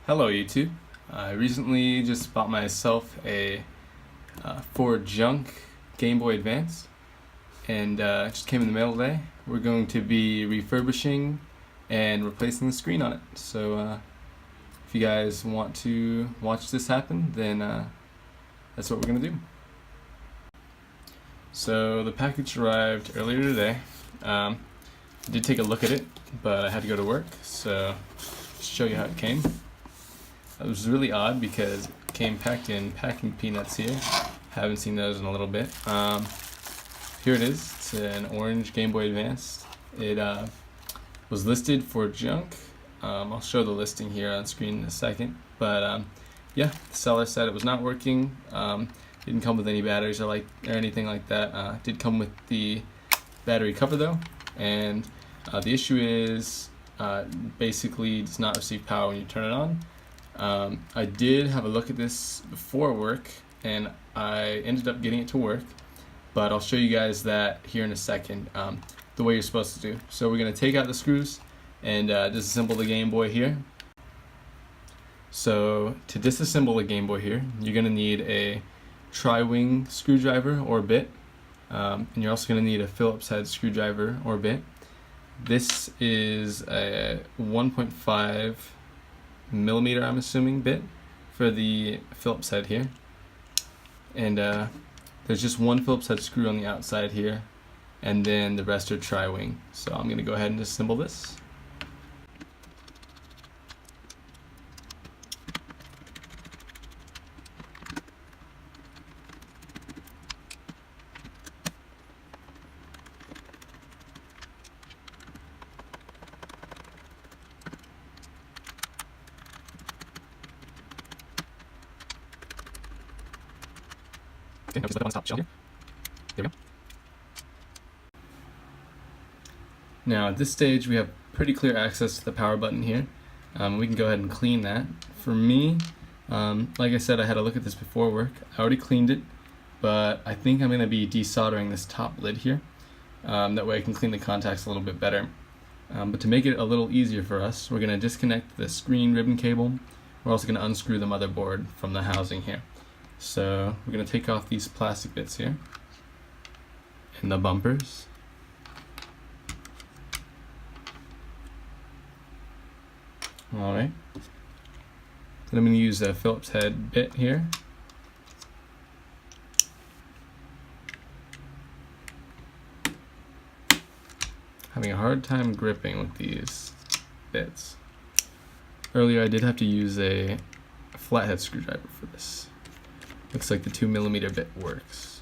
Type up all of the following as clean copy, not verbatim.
Hello YouTube. I recently just bought myself a for junk Game Boy Advance, and it just came in the mail today. We're going to be refurbishing and replacing the screen on it. So if you guys want to watch this happen, then that's what we're going to do. So the package arrived earlier today. I did take a look at it, but I had to go to work, so just show you how it came. It was really odd because it came packed in packing peanuts here. Haven't seen those in a little bit. Here it is. It's an orange Game Boy Advance. It was listed for junk. I'll show the listing here on screen in a second. But yeah, the seller said it was not working. Didn't come with any batteries or anything like that. Did come with the battery cover though, and the issue is basically does not receive power when you turn it on. I did have a look at this before work, and I ended up getting it to work, but I'll show you guys that here in a second, the way you're supposed to do. So we're going to take out the screws and disassemble the Game Boy here. So to disassemble the Game Boy here, you're going to need a tri-wing screwdriver or bit, and you're also going to need a Phillips head screwdriver or bit. This is a 1.5 millimeter, I'm assuming, bit for the Phillips head here, and there's just one Phillips head screw on the outside here, and then the rest are tri-wing. So I'm gonna go ahead and assemble this. Okay, now just put it on the top shelf here. There we go. Now at this stage we have pretty clear access to the power button here. We can go ahead and clean that. For me, like I said, I had a look at this before work. I already cleaned it, but I think I'm going to be desoldering this top lid here. That way I can clean the contacts a little bit better. But to make it a little easier for us, we're going to disconnect the screen ribbon cable. We're also going to unscrew the motherboard from the housing here. So we're going to take off these plastic bits here and the bumpers. Alright. Then I'm going to use a Phillips head bit here. Having a hard time gripping with these bits. Earlier I did have to use a flathead screwdriver for this. Looks like the 2 millimeter bit works.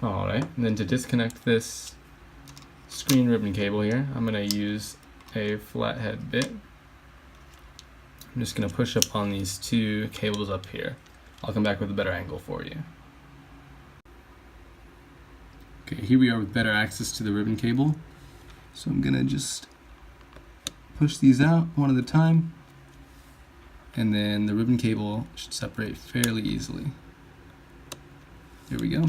Alright, and then to disconnect this screen ribbon cable here, I'm going to use a flathead bit. I'm just going to push up on these two cables up here. I'll come back with a better angle for you. Okay, here we are with better access to the ribbon cable. So I'm gonna just push these out one at a time, and then the ribbon cable should separate fairly easily. There we go.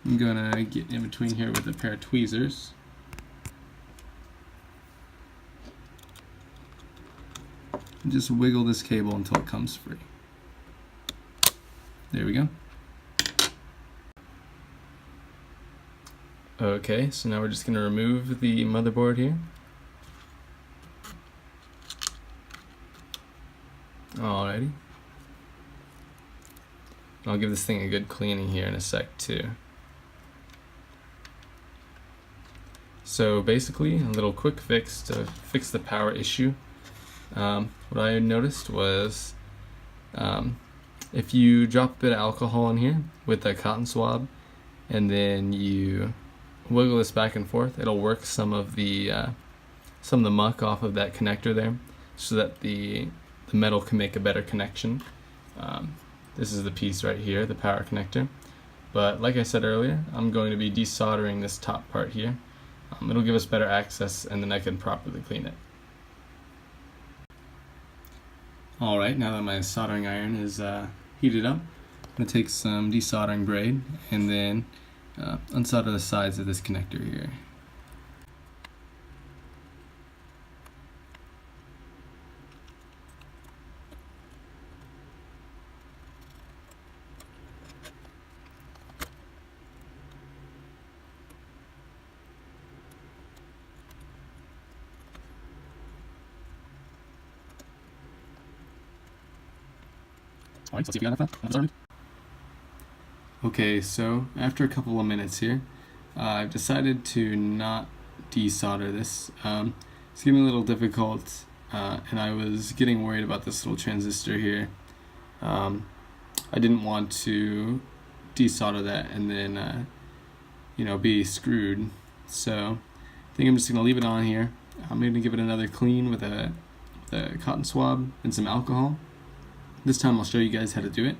I'm gonna get in between here with a pair of tweezers. And just wiggle this cable until it comes free. There we go. Okay, so now we're just going to remove the motherboard here. Alrighty. I'll give this thing a good cleaning here in a sec too. So basically, a little quick fix to fix the power issue. What I noticed was if you drop a bit of alcohol in here with a cotton swab, and then you wiggle this back and forth, it'll work some of the muck off of that connector there, so that the metal can make a better connection. This is the piece right here, the power connector. But like I said earlier, I'm going to be desoldering this top part here. It'll give us better access, and then I can properly clean it. Alright, now that my soldering iron is heated up, I'm going to take some desoldering braid and then unsolder the sides of this connector here. Alright, so let's see if we got enough started. Okay, so after a couple of minutes here, I've decided to not desolder this. It's getting a little difficult, and I was getting worried about this little transistor here. I didn't want to desolder that and then, be screwed. So I think I'm just going to leave it on here. I'm going to give it another clean with a cotton swab and some alcohol. This time I'll show you guys how to do it,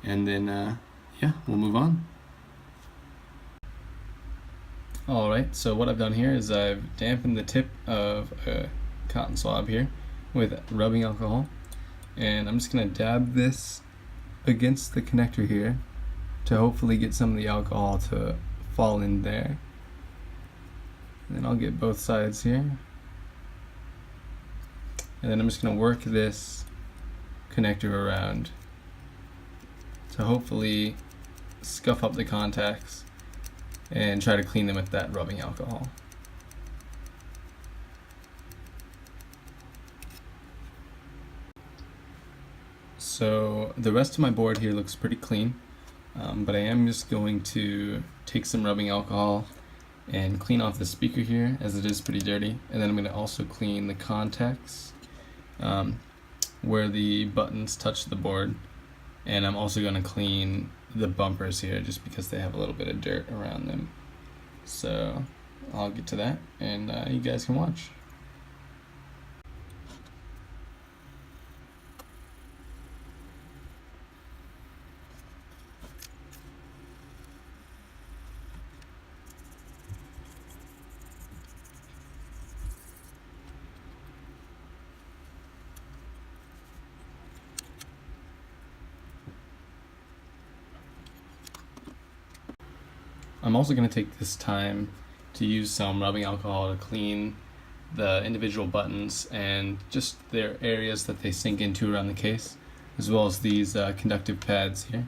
and then we'll move on. Alright, so what I've done here is I've dampened the tip of a cotton swab here with rubbing alcohol, and I'm just going to dab this against the connector here to hopefully get some of the alcohol to fall in there. And then I'll get both sides here, and then I'm just going to work this connector around to hopefully scuff up the contacts and try to clean them with that rubbing alcohol. So the rest of my board here looks pretty clean, but I am just going to take some rubbing alcohol and clean off the speaker here, as it is pretty dirty, and then I'm going to also clean the contacts where the buttons touch the board, and I'm also going to clean the bumpers here just because they have a little bit of dirt around them. So I'll get to that, and you guys can watch. I'm also going to take this time to use some rubbing alcohol to clean the individual buttons and just their areas that they sink into around the case, as well as these conductive pads here.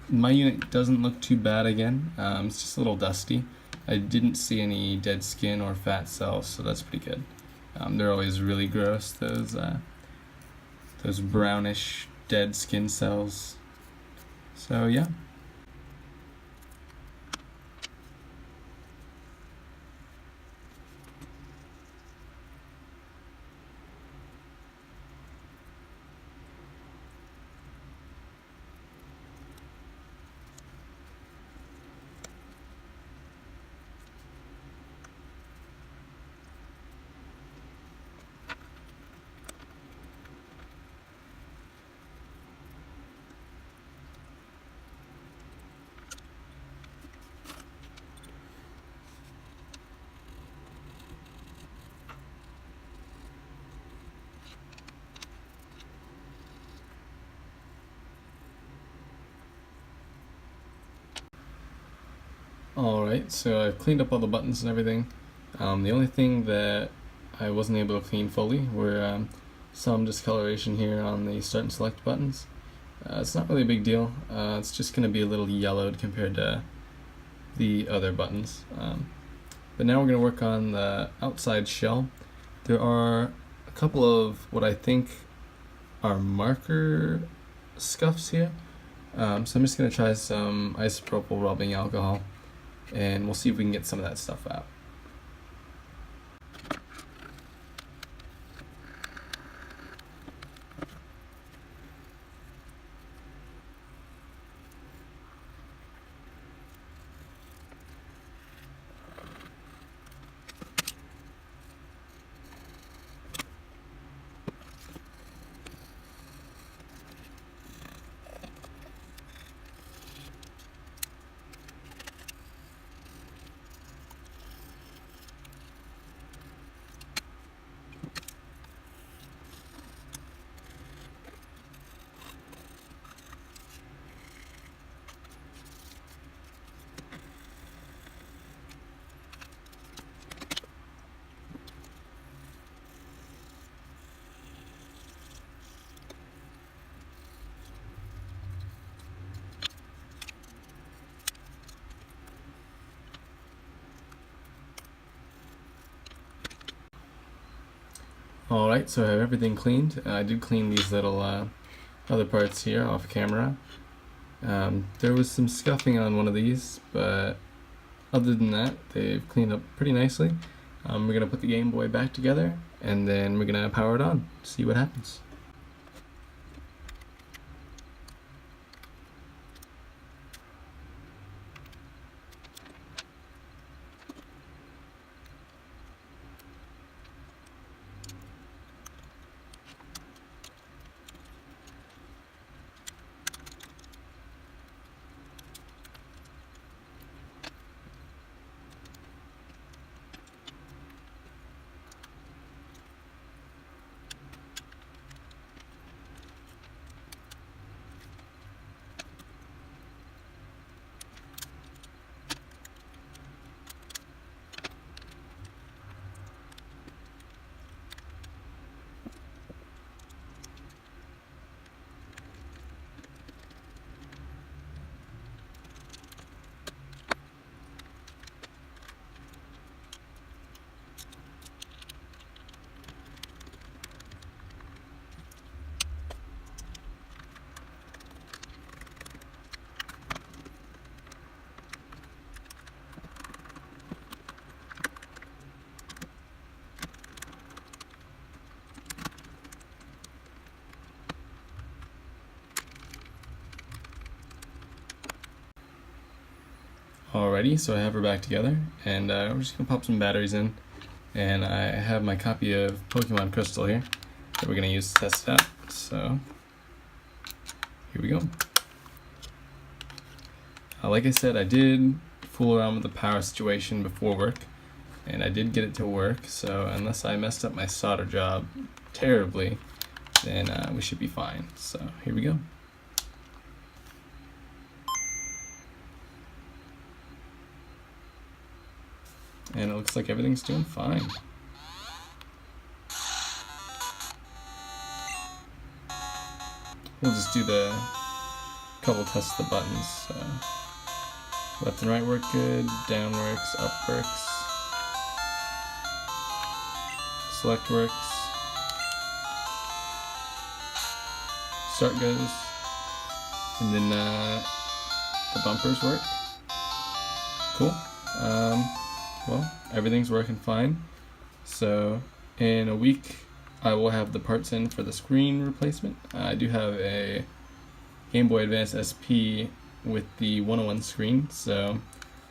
My unit doesn't look too bad again. It's just a little dusty. I didn't see any dead skin or fat cells, so that's pretty good. They're always really gross, those brownish dead skin cells. So yeah. Alright, so I've cleaned up all the buttons and everything. The only thing that I wasn't able to clean fully were some discoloration here on the start and select buttons. It's not really a big deal. It's just going to be a little yellowed compared to the other buttons. But now we're going to work on the outside shell. There are a couple of what I think are marker scuffs here. So I'm just going to try some isopropyl rubbing alcohol, and we'll see if we can get some of that stuff out. Alright, so I have everything cleaned. I did clean these little other parts here off camera. There was some scuffing on one of these, but other than that, they've cleaned up pretty nicely. We're going to put the Game Boy back together, and then we're going to power it on, see what happens. Alrighty, so I have her back together, and we're just going to pop some batteries in, and I have my copy of Pokemon Crystal here that we're going to use to test it out, so here we go. Like I said, I did fool around with the power situation before work, and I did get it to work, so unless I messed up my solder job terribly, then we should be fine, so here we go. And it looks like everything's doing fine. We'll just do the couple tests of the buttons. So left and right work good, down works, up works, select works, start goes, and then the bumpers work. Cool. Well, everything's working fine. So in a week, I will have the parts in for the screen replacement. I do have a Game Boy Advance SP with the 101 screen, so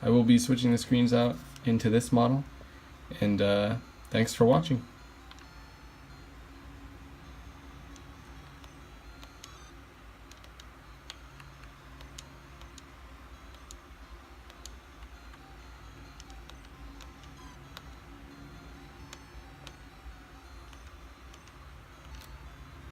I will be switching the screens out into this model. And thanks for watching.